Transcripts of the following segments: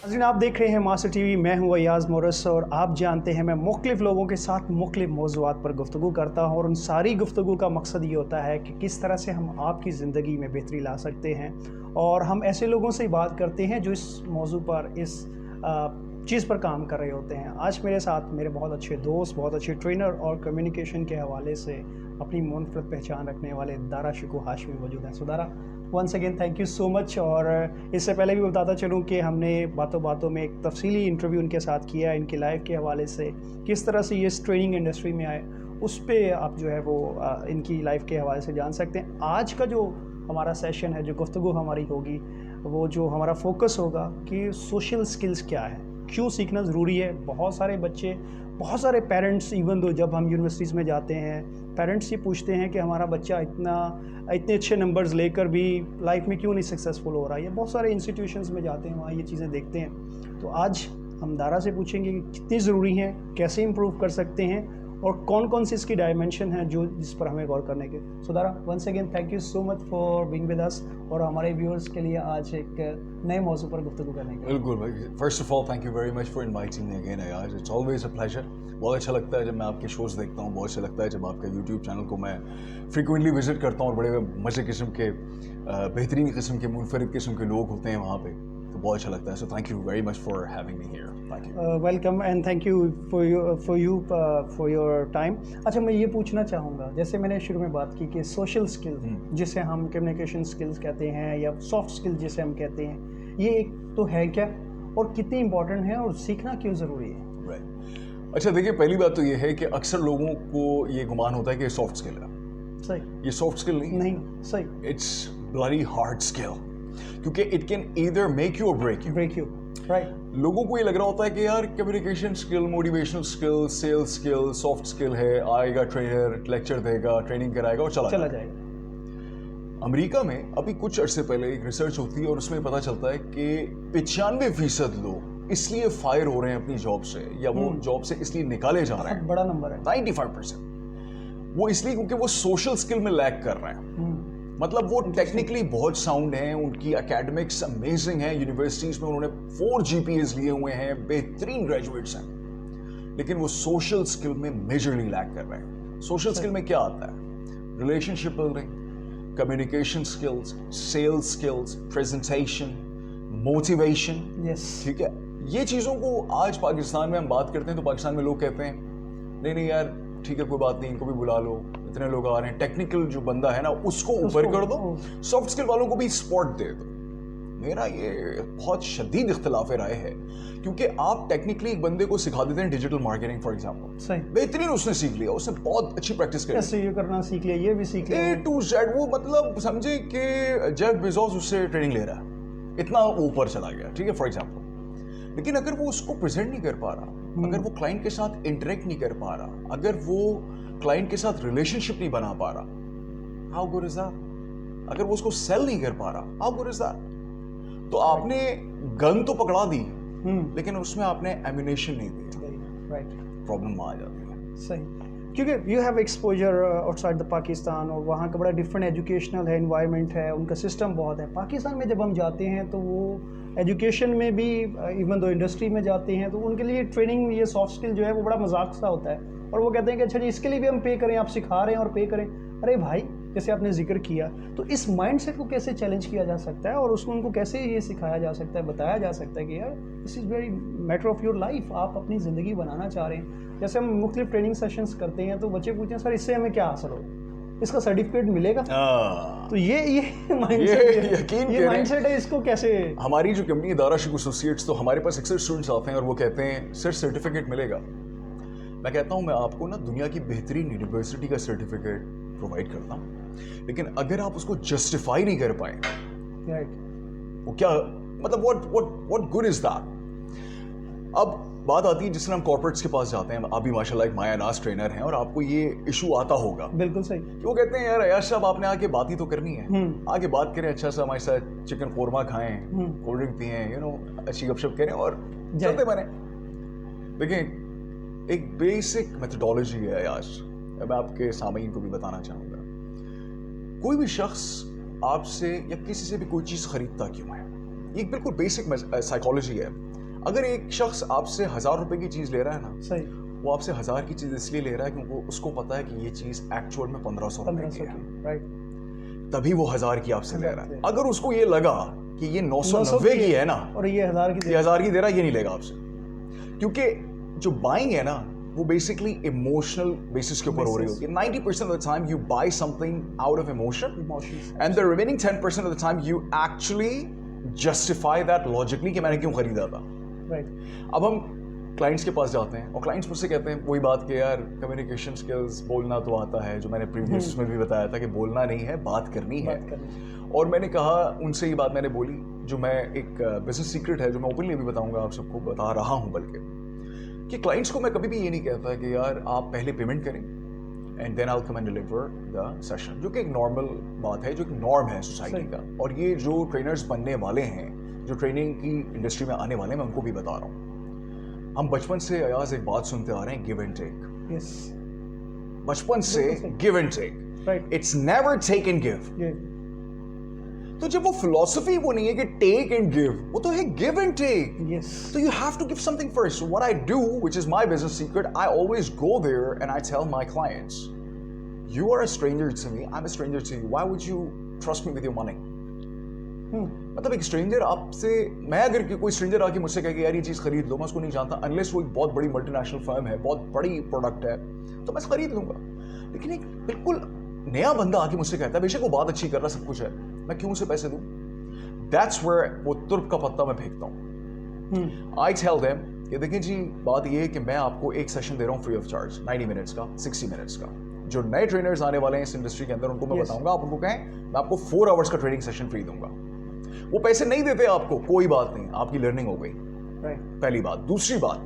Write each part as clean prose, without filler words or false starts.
नाज़रीन, आप देख रहे हैं मास्टर टीवी। मैं हूं अयाज़ मोरस और आप जानते हैं मैं मुख्तलिफ़ लोगों के साथ मुख्तलिफ़ मौज़ूआत पर गुफ्तगू करता हूं और उन सारी गुफ्तगू का मकसद ये होता है कि किस तरह से हम आपकी ज़िंदगी में बेहतरी ला सकते हैं। और हम ऐसे लोगों से बात करते हैं जो इस मौजू पर, इस चीज़ पर काम कर रहे होते हैं। आज मेरे साथ मेरे बहुत अच्छे दोस्त, बहुत अच्छे ट्रेनर और कम्युनिकेशन के हवाले से अपनी मुनफरद पहचान रखने वाले दारा शिकू हाशमी मौजूद हैं। So Dara, once again thank you so much. और इससे पहले भी बताता चलूँ कि हमने बातों बातों में एक तफसीली इंटरव्यू उनके साथ किया इनकी लाइफ के हवाले से, किस तरह से ये इस ट्रेनिंग इंडस्ट्री में आए, उस पर आप जो है वो इनकी लाइफ के हवाले से जान सकते हैं। आज का जो हमारा सेशन है, जो गुफ्तगू हमारी होगी, वो जो हमारा फोकस होगा कि सोशल स्किल्स क्या है, क्यों सीखना ज़रूरी है। बहुत सारे बच्चे, बहुत सारे पेरेंट्स, इवन दो जब हम यूनिवर्सिटीज़ में जाते हैं, पेरेंट्स ये पूछते हैं कि हमारा बच्चा इतने अच्छे नंबर्स लेकर भी लाइफ में क्यों नहीं सक्सेसफुल हो रहा है। ये बहुत सारे इंस्टीट्यूशंस में जाते हैं, वहाँ ये चीज़ें देखते हैं। तो आज हम दारा से पूछेंगे कि कितनी ज़रूरी हैं, कैसे इम्प्रूव कर सकते हैं और कौन कौन सी इसकी डायमेंशन हैं जिस पर हमें गौर करने के। So Dara, once again thank you so much for being with us और हमारे व्यूअर्स के लिए आज एक नए मौजू पर गुफ्तगू करने के। बिल्कुल भाई, first of all thank you very much for inviting me again यार, इट्स ऑलवेज अ प्लेजर। बहुत अच्छा लगता है जब मैं आपके शोज़ देखता हूँ, बहुत अच्छा लगता है जब आपका यूट्यूब चैनल को मैं फ्रीक्वेंटली विजिट करता हूँ और बड़े मज़े किस्म के, बेहतरीन किस्म के, मुनफरिद किस्म के लोग होते हैं वहाँ पे, तो बहुत अच्छा लगता है। So thank you very much for having me here. Thank you. Welcome and thank you for your time. अच्छा, मैं ये पूछना चाहूँगा, जैसे मैंने शुरू में बात की कि सोशल स्किल जिसे हम कम्युनिकेशन स्किल्स कहते हैं या सॉफ्ट स्किल जिसे हम कहते हैं, ये एक तो है क्या और कितनी इम्पोर्टेंट है और सीखना क्यों ज़रूरी है? अच्छा देखिए, पहली बात तो ये है कि अक्सर लोगों को ये गुमान होता है कि सॉफ्ट स्किल है। सही। ये सॉफ्ट स्किल नहीं, सही। इट्स ब्लडी हार्ड स्किल, क्योंकि it can either make you or break you. Right. लोगों को ये लग रहा होता है कि यार communication skill, motivational skill, sales skill, soft skill है, आएगा ट्रेनर, लेक्चर देगा, ट्रेनिंग कराएगा और चला जाएगा। अमेरिका में अभी कुछ अरसे पहले एक रिसर्च होती है और उसमें पता चलता है कि 95% लोग इसलिए फायर हो रहे हैं अपनी जॉब से, या वो जॉब से इसलिए निकाले जा रहे हैं, बड़ा नंबर है 95%, वो इसलिए क्योंकि वो सोशल स्किल में लैक कर रहे हैं। मतलब वो टेक्निकली बहुत साउंड हैं, उनकी एकेडमिक्स अमेजिंग है, यूनिवर्सिटीज में उन्होंने 4 GPAs लिए हुए हैं, बेहतरीन ग्रेजुएट्स हैं, लेकिन वो सोशल स्किल में मेजरली लैक कर रहे हैं। सोशल स्किल में क्या आता है? Relationship building, communication skills, sales skills, presentation, motivation. ठीक है, ये चीज़ों को आज पाकिस्तान में हम बात करते हैं तो पाकिस्तान में लोग कहते हैं नहीं यार ठीक है, कोई बात नहीं, इनको भी बुला लो, इतने लोग आ रहे हैं, टेक्निकल जो बंदा है ना उसको ऊपर कर दो, सॉफ्ट स्किल वालों को भी स्पॉट दे दो। मेरा ये बहुत शदीद इख्तिलाफ राय है, क्योंकि आप टेक्निकली एक बंदे को सिखा देते हैं डिजिटल मार्केटिंग फॉर एग्जांपल, बेहतरीन उसने सीख लिया, उसने बहुत अच्छी प्रैक्टिस कर ली, ये करना सीख लिया, ये भी सीख लिया, A to Z। वो मतलब समझे कि जेफ बेजोस उससे ट्रेनिंग ले रहा है, इतना ऊपर चला गया, ठीक है फॉर एग्जांपल। लेकिन अगर वो उसको प्रेजेंट नहीं कर पा रहा, अगर वो क्लाइंट के साथ इंटरेक्ट नहीं कर पा रहा, अगर वो क्लाइंट के साथ रिलेशनशिप नहीं बना पा रहा, हाउ गुड इज दैट? अगर वो उसको सेल नहीं कर पा रहा, हाउ गुड इज दैट? तो आपने गन तो पकड़ा दी, लेकिन उसमें आपने एम्यूनेशन नहीं दिया, राइट, प्रॉब्लम आ जाती है। सही, क्योंकि you have exposure outside the Pakistan और वहाँ का बड़ा डिफरेंट एजुकेशनल है, एनवायरनमेंट है, उनका सिस्टम बहुत है। पाकिस्तान में जब हम जाते हैं तो वो एजुकेशन में भी, इवन दो इंडस्ट्री में जाते हैं तो उनके लिए ट्रेनिंग, ये सॉफ्ट स्किल जो है वो बड़ा मजाक सा होता है और वो कहते हैं कि अच्छा जी इसके लिए भी हम पे करें, आप सिखा रहे हैं और पे करें। अरे भाई, जैसे आपने जिक्र किया, तो इस माइंडसेट को कैसे चैलेंज किया जा सकता है और उसको उनको कैसे ये सिखाया जा सकता है, बताया जा सकता है कि यार this is very matter of your life, आप अपनी ज़िंदगी बनाना चाह रहे हैं। जैसे हम मुख्तलिफ ट्रेनिंग सेशंस करते हैं तो बच्चे पूछते हैं सर इससे हमें क्या हासिल होगा, इसका सर्टिफिकेट मिलेगा? तो ये माइंडसेट है, इसको कैसे? हमारी जो कंपनी दारा शिकू एसोसिएट्स, तो हमारे पास अक्सर स्टूडेंट्स आते हैं और वो कहते हैं सर सर्टिफिकेट मिलेगा। मैं कहता हूँ मैं आपको ना दुनिया की बेहतरीन यूनिवर्सिटी का सर्टिफिकेट प्रोवाइड करता हूँ, लेकिन अगर आप उसको जस्टिफाई नहीं कर पाए, वो क्या मतलब व्हाट गुड इज दैट? अब बात आती है जिस तरह हम कॉर्पोरेट्स के पास जाते हैं, अभी माशाल्लाह एक माया नाज ट्रेनर हैं और आपको ये इशू आता होगा। बिल्कुल सही। वो कहते हैं यार अयाश साहब आपने आके बात ही तो करनी है, आके बात करें, अच्छा सा हमारे साथ चिकन कोरमा खाएं, कोल्ड ड्रिंक पिएं, अच्छी गपशप करें और चलते बने। देखिए एक बेसिक मेथोडोलॉजी है अयाश, मैं आपके सामईन को भी बताना चाहूँगा। कोई भी शख्स आपसे या किसी से भी कोई चीज़ खरीदता क्यों है, ये बिल्कुल बेसिक साइकोलॉजी है. अगर एक शख्स आपसे 1000 रुपए की चीज ले रहा है ना, सही, वो आपसे 1000 की चीज इसलिए ले रहा है क्योंकि उसको पता है कि ये चीज एक्चुअल में 1500 रुपए की है, राइट, तभी वो 1000 की आपसे ले रहा है. अगर उसको ये लगा कि ये 990 की है ना और ये 1000 की, ये 1000 की दे रहा है, ये नहीं लेगा आपसे. क्योंकि जो बाइंग है ना वो बेसिकली इमोशनल बेसिस के ऊपर हो रही होती है. 90% of the time you buy something out of emotion, and the remaining 10% of the time you actually justify that logically कि मैंने क्यों खरीदा था. राइट. अब हम क्लाइंट्स के पास जाते हैं और क्लाइंट्स मुझसे कहते हैं वही बात कि यार कम्युनिकेशन स्किल्स, बोलना तो आता है, जो मैंने प्रीवियस में भी बताया था कि बोलना नहीं है, बात करनी है. और मैंने कहा, उनसे ये बात मैंने बोली जो मैं एक बिजनेस सीक्रेट है जो मैं ओपनली भी बताऊंगा, आप सबको बता रहा हूं, बल्कि कि क्लाइंट्स को मैं कभी भी ये नहीं कहता कि यार आप पहले पेमेंट करें and then I will come and deliver the session, जो कि एक नॉर्मल बात है, जो एक नॉर्म है सोसाइटी का. और ये जो ट्रेनर्स बनने वाले हैं, जो ट्रेनिंग की इंडस्ट्री में आने वाले हैं, मैं उनको भी बता रहा हूँ. हम बचपन से अयाज एक बात सुनते आ रहे हैं, गिव एंड टेक. यस, बचपन से give and take, right. It's never take and give. तो जब वो फिलॉसफी वो नहीं है कि टेक एंड गिव, वो तो है give and take. Yes. So you have to give something first. So what I do, which is my business secret, I always go there and I tell my clients, you are a stranger to me, I'm a stranger to you. Why would you trust me with your money? मतलब एक stranger आपसे, मैं अगर कोई stranger आके मुझसे कहे कि यार ये चीज़ खरीद लो, मैं उसको नहीं जानता, अनलेस वो एक बहुत बड़ी मल्टीनेशनल फर्म है, बहुत बड़ी प्रोडक्ट है, तो मैं खरीद लूंगा. लेकिन एक बिल्कुल नया बंदा आके मुझसे कहता है, बेशक वो बात अच्छी कर रहा, सब कुछ है, मैं क्यों उसे पैसे दूं? That's where वो तुर्क का पत्ता मैं फेंकता हूँ. I tell them कि देखिए जी, बात ये है कि मैं आपको एक सेशन दे रहा हूँ फ्री ऑफ चार्ज, 90 मिनट्स का, 60 मिनट्स का. जो नए ट्रेनर्स आने वाले हैं इस इंडस्ट्री के अंदर, उनको मैं बताऊंगा, आप उनको कहें मैं आपको 4 आवर्स का ट्रेनिंग सेशन फ्री दूंगा. वो पैसे नहीं देते आपको, कोई बात नहीं, आपकी लर्निंग हो गई. पहली बात. दूसरी बात,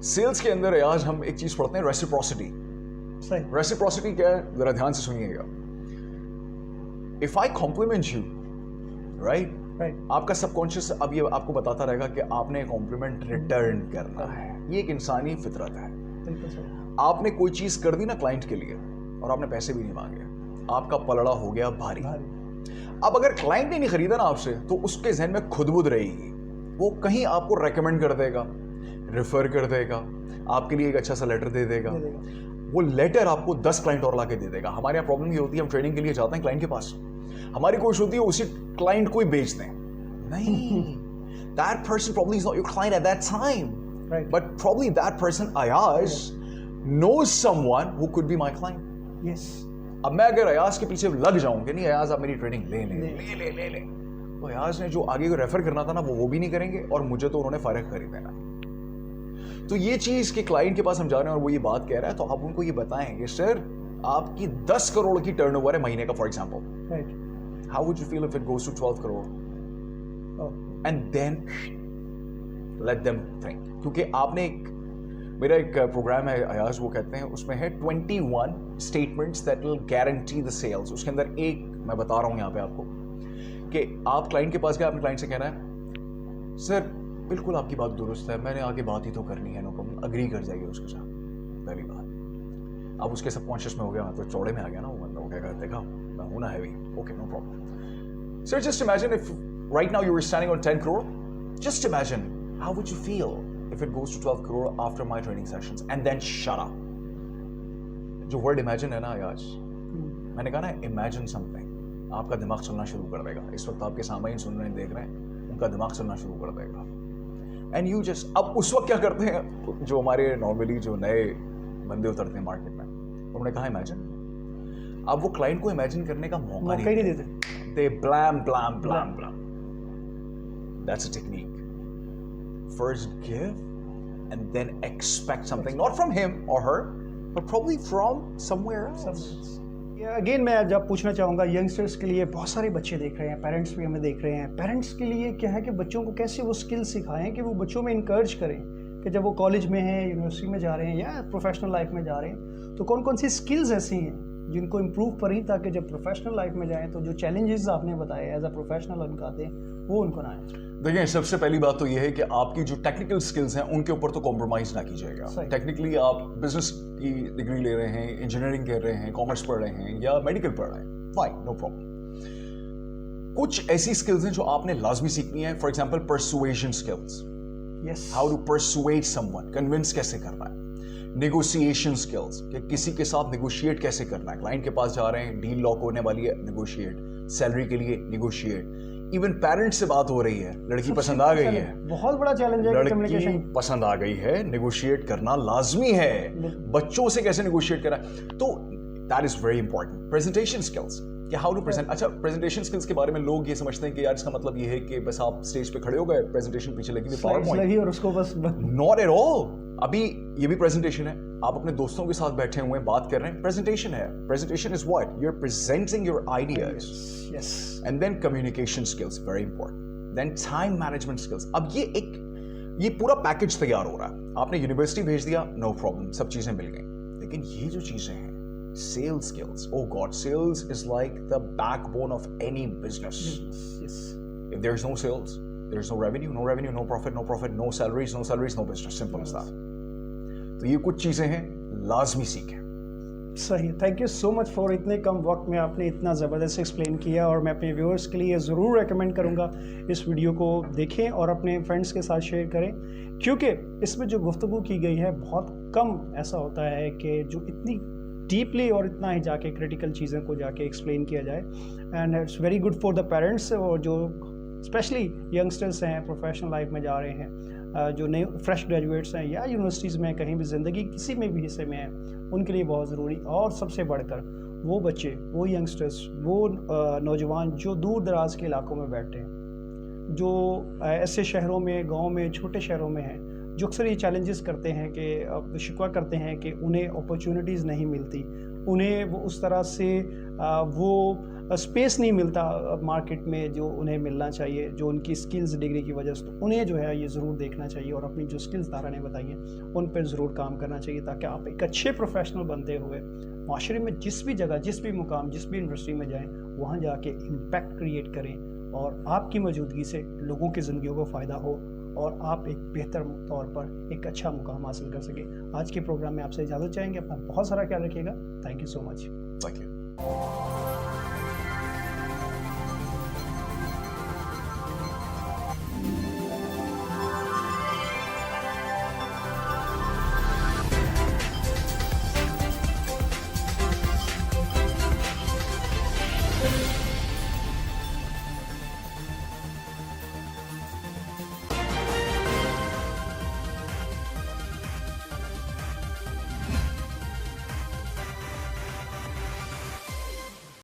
सेल्स के अंदर आज हम एक चीज पढ़ते हैं, रेसिप्रोसिटी. रेसिप्रोसिटी क्या है, जरा ध्यान से सुनिएगा. If I compliment you, right, आपका सबकॉन्शियस अब ये आपको बताता रहेगा कि आपने कॉम्प्लीमेंट रिटर्न करना है. ये एक इंसानी फितरत है. आपने कोई चीज कर दी ना क्लाइंट के लिए और आपने पैसे भी नहीं मांगे, आपका पलड़ा हो गया भारी. अब अगर क्लाइंट ने नहीं खरीदा ना आपसे, तो उसके जहन में खुदबुद रहेगी, वो कहीं आपको रेकमेंड कर देगा, रेफर कर देगा, आपके लिए एक अच्छा सा लेटर दे देगा. वो लेटर आपको 10 क्लाइंट और लाके दे देगा. हमारे यहाँ प्रॉब्लम ये होती है, हम ट्रेनिंग के लिए जाते हैं क्लाइंट के पास, हमारी कोशिश होती है उसी क्लाइंट को ही बेच दें. नहीं, that person probably is not your client at that time, right? But probably that person, Ayaz, knows someone who could be my client. Yes. अब मैं अगर अयाज के पीछे लग जाऊं कि नहीं अयाज आप मेरी ट्रेनिंग ले, तो अयाज ने जो आगे को रेफर करना था ना, वो भी नहीं करेंगे और मुझे तो उन्होंने फायदा कर ही देना. तो ये चीज के क्लाइंट के पास हम जा रहे हैं और वो ये बात कह रहा है, तो आप उनको ये बताएं कि सर आपकी 10 करोड़ की टर्नओवर है महीने का, for example, right, how would you feel if it goes to 12 crore, and then let them think. क्योंकि आपने एक, मेरा एक प्रोग्राम है अयाज, वो कहते हैं उसमें है 21 statements that will guarantee the sales. उसके अंदर एक मैं बता रहा हूं यहाँ पे आपको कि आप क्लाइंट के पास गए, आपने क्लाइंट से कहना है सर बिल्कुल आपकी बात दुरुस्त है, मैंने आगे बात ही तो करनी है, नो प्रॉब्लम, अग्री कर जाइए उसके साथ. पहली बात. अब उसके सबकॉन्शियस में हो गया, तो चौड़े में आ गया ना वो बंदा, वो कहेगा देखा मैं हूं ना heavy, okay no problem. Sir just imagine if right now you are standing on 10 crore, just imagine how would you feel if it goes to 12 crore after my training sessions, and then shut up. जो word imagine है ना आज, मैंने कहा ना imagine something, आपका दिमाग चलना शुरू कर देगा. इस वक्त आपके सामने सुन रहे हैं, देख रहे हैं, उनका दिमाग चलना शुरू कर देगा. And you just, अब उस वक्त क्या करते हैं जो हमारे नॉर्मली जो नए बंदे उतरते हैं मार्केट में, उन्होंने कहा imagine, अब वो क्लाइंट को इमेजिन करने का मौका नहीं देते. They blam. That's a technique. First give and then expect something, not from him or her, but probably from somewhere else. Again मैं जब पूछना चाहूँगा, यंगस्टर्स के लिए बहुत सारे बच्चे देख रहे हैं, पेरेंट्स भी हमें देख रहे हैं, पेरेंट्स के लिए क्या है कि बच्चों को कैसे वो स्किल सिखाएं कि वो बच्चों में इनकरेज करें कि जब वो कॉलेज में हैं, यूनिवर्सिटी में जा रहे हैं या प्रोफेशनल लाइफ में जा रहे हैं, तो कौन कौन सी स्किल्स ऐसी हैं जिनको इम्प्रूव करें ताकि जब प्रोफेशनल लाइफ में जाएं तो जो चैलेंजेस आपने बताए एज अ प्रोफेशनल उनका आते हैं वो उनको ना आए. देखिए, सबसे पहली बात तो ये है कि आपकी जो टेक्निकल स्किल्स हैं उनके ऊपर तो कॉम्प्रोमाइज ना कीजिएगा. टेक्निकली आप बिजनेस की डिग्री ले रहे हैं, इंजीनियरिंग कर रहे हैं, कॉमर्स पढ़ रहे हैं या मेडिकल पढ़ रहे हैं, फाइन, नो प्रॉब्लम. कुछ ऐसी स्किल्स हैं जो आपने लाजमी सीखनी है. For example persuasion skills, how to persuade someone, convince कैसे करना है. नेगोशिएशन स्किल्स, कि किसी के साथ नेगोशिएट कैसे करना है. क्लाइंट के पास जा रहे हैं, डील लॉक होने वाली है, नेगोशिएट. सैलरी के लिए नेगोशिएट. इवन पेरेंट्स से बात हो रही है, लड़की पसंद आ गई है, बहुत बड़ा चैलेंज है. लड़की पसंद आ गई है, नेगोशिएट करना लाजमी है. बच्चों से कैसे नेगोशिएट करना है, तो that is very important. Presentation skills, कि हाउ टू प्रेजेंट. अच्छा, प्रेजेंटेशन स्किल्स के बारे में लोग ये समझते हैं कि यार इसका मतलब ये है कि बस आप स्टेज पे खड़े हो गए, प्रेजेंटेशन पीछे लगी हुई पावर पॉइंट और उसको बस. Not at all. अभी ये भी प्रेजेंटेशन है. आप अपने दोस्तों के साथ बैठे हुए हैं, बात कर रहे हैं, प्रेजेंटेशन है. Presentation is what? You are presenting your ideas. Yes. And then communication skills, very important. Then time management skills. अब ये पूरा पैकेज तैयार हो रहा है. आपने यूनिवर्सिटी भेज दिया, नो प्रॉब्लम, सब चीजें मिल गई. लेकिन ये जो चीजें हैं, sales skills, oh god, sales is like the backbone of any business. Yes. If there's no sales, there's no revenue, no profit, no salaries, no business. Simple as that. तो ये कुछ चीजें हैं, लाजमी सीखें. सही. Thank you so much for इतने कम वक्त में आपने इतना ज़बरदस्त एक्सप्लेन किया, और मैं अपने व्यूअर्स के लिए ज़रूर रेकमेंड करूँगा इस वीडियो को देखें और अपने फ्रेंड्स के साथ शेयर करें, क्योंकि इसमें जो गुफ्तगू की गई है बहुत कम ऐसा होता है कि जो इतनी डीपली और इतना ही जाके क्रिटिकल चीज़ों को जाके एक्सप्लेन किया जाए. And it's very good for the parents, और जो स्पेशली यंगस्टर्स हैं, प्रोफेशनल लाइफ में जा रहे हैं, जो नए फ्रेश ग्रेजुएट्स हैं या यूनिवर्सिटीज़ में कहीं भी ज़िंदगी किसी में भी हिस्से में हैं, उनके लिए बहुत ज़रूरी. और सबसे बढ़कर वो बच्चे, वो यंगस्टर्स, वो नौजवान जो दूर दराज के इलाकों में बैठे हैं, जो ऐसे शहरों में, गाँव में, छोटे शहरों में हैं, जो अक्सर ये चैलेंजेस करते हैं कि शिकवा करते हैं कि उन्हें अपॉर्चुनिटीज़ नहीं मिलती, उन्हें वो उस तरह से वो स्पेस नहीं मिलता मार्केट में जो उन्हें मिलना चाहिए, जो उनकी स्किल्स डिग्री की वजह से. तो उन्हें जो है ये ज़रूर देखना चाहिए और अपनी जो स्किल्स तारा ने बताई हैं उन पर ज़रूर काम करना चाहिए, ताकि आप एक अच्छे प्रोफेशनल बनते हुए माशरे में जिस भी जगह, जिस भी मुकाम, जिस भी इंडस्ट्री में जाएँ, वहाँ जाके इम्पैक्ट क्रिएट करें और आपकी मौजूदगी से लोगों की ज़िंदगियों को फ़ायदा हो और आप एक बेहतर तौर पर एक अच्छा मुकाम हासिल कर सकें. आज के प्रोग्राम में आपसे इजाज़त चाहेंगे. अपना बहुत सारा ख्याल रखिएगा. Thank you so much. Thank you.